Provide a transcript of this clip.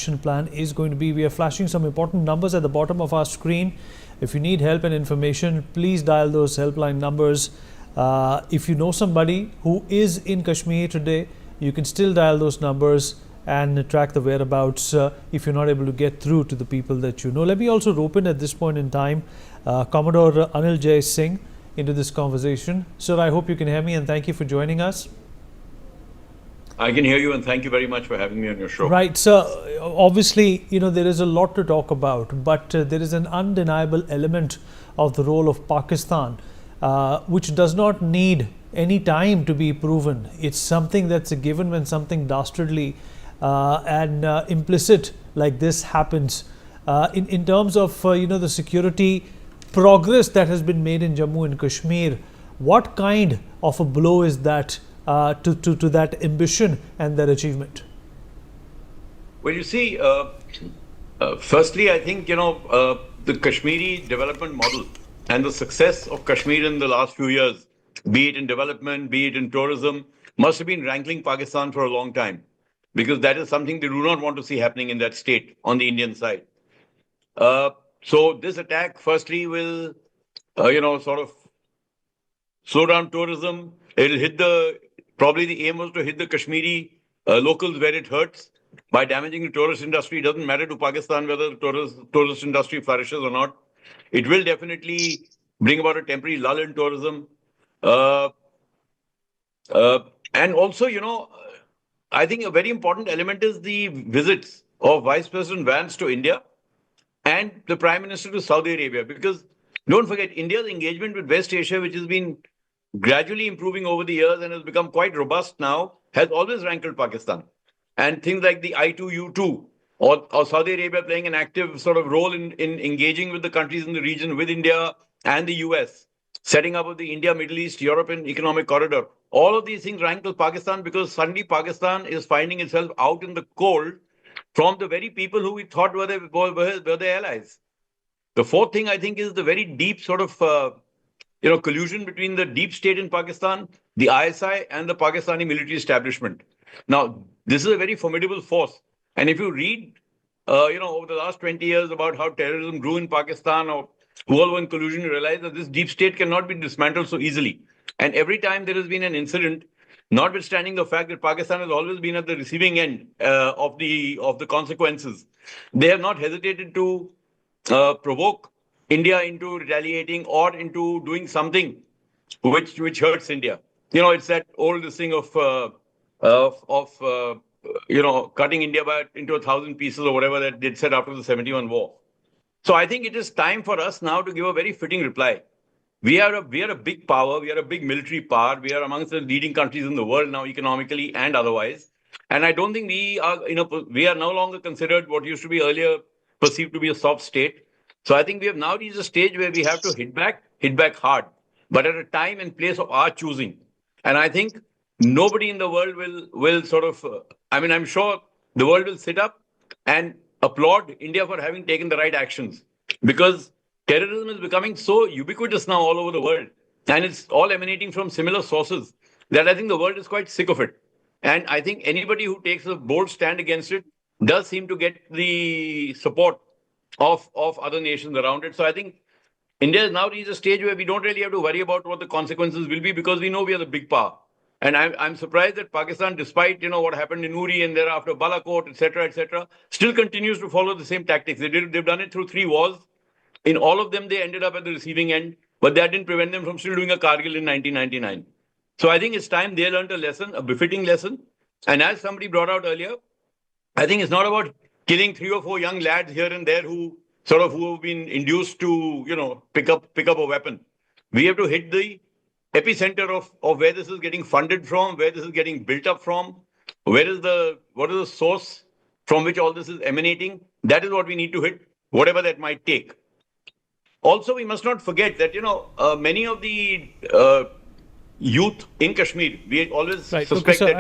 action plan is going to be. We are flashing some important numbers at the bottom of our screen. If you need help and information, please dial those helpline numbers. If you know somebody who is in Kashmir today, you can still dial those numbers and track the whereabouts if you're not able to get through to the people that you know. Let me also rope in at this point in time Commodore Anil Jay Singh into this conversation. Sir, I hope you can hear me, and thank you for joining us. I can hear you, and thank you very much for having me on your show. Right, so obviously, there is a lot to talk about, but there is an undeniable element of the role of Pakistan, which does not need any time to be proven. It's something that's a given when something dastardly and implicit like this happens. In terms of the security progress that has been made in Jammu and Kashmir, what kind of a blow is that to that ambition and that achievement? Well, you see, firstly, I think, the Kashmiri development model and the success of Kashmir in the last few years, be it in development, be it in tourism, must have been rankling Pakistan for a long time, because that is something they do not want to see happening in that state on the Indian side. So this attack, firstly, will, sort of slow down tourism. It'll hit probably the aim was to hit the Kashmiri locals where it hurts by damaging the tourist industry. It doesn't matter to Pakistan whether the tourist industry flourishes or not. It will definitely bring about a temporary lull in tourism. And also, I think a very important element is the visits of Vice President Vance to India and the Prime Minister to Saudi Arabia. Because don't forget, India's engagement with West Asia, which has been gradually improving over the years and has become quite robust now, has always rankled Pakistan. And things like the I2U2 or Saudi Arabia playing an active sort of role in engaging with the countries in the region, with India and the US, setting up of the India, Middle East, European Economic Corridor. All of these things rankle Pakistan because suddenly Pakistan is finding itself out in the cold from the very people who we thought were their allies. The fourth thing, I think, is the very deep sort of collusion between the deep state in Pakistan, the ISI, and the Pakistani military establishment. Now, this is a very formidable force. And if you read, over the last 20 years about how terrorism grew in Pakistan or who all were in collusion, you realize that this deep state cannot be dismantled so easily. And every time there has been an incident, notwithstanding the fact that Pakistan has always been at the receiving end of the consequences, they have not hesitated to provoke India into retaliating or into doing something which hurts India. It's that old thing of cutting India into 1,000 pieces or whatever that they'd said after the 71 war. So I think it is time for us now to give a very fitting reply. We are a big power. We are a big military power. We are amongst the leading countries in the world now, economically and otherwise. And I don't think we are no longer considered what used to be earlier perceived to be a soft state. So I think we have now reached a stage where we have to hit back hard, but at a time and place of our choosing. And I think nobody in the world will sort of, I'm sure the world will sit up and applaud India for having taken the right actions, because terrorism is becoming so ubiquitous now all over the world, and it's all emanating from similar sources, that I think the world is quite sick of it. And I think anybody who takes a bold stand against it does seem to get the support of other nations around it. So I think India has now reached a stage where we don't really have to worry about what the consequences will be, because we know we are the big power. And I'm surprised that Pakistan, despite what happened in Uri and thereafter Balakot, etc., still continues to follow the same tactics. They've done it through 3 wars. In all of them, they ended up at the receiving end, but that didn't prevent them from still doing a Kargil in 1999. So I think it's time they learned a lesson, a befitting lesson. And as somebody brought out earlier, I think it's not about killing 3 or 4 young lads here and there who have been induced to, pick up a weapon. We have to hit the epicenter of where this is getting funded from, where this is getting built up from, what is the source from which all this is emanating. That is what we need to hit, whatever that might take. Also, we must not forget that, many of the youth in Kashmir, we always suspect that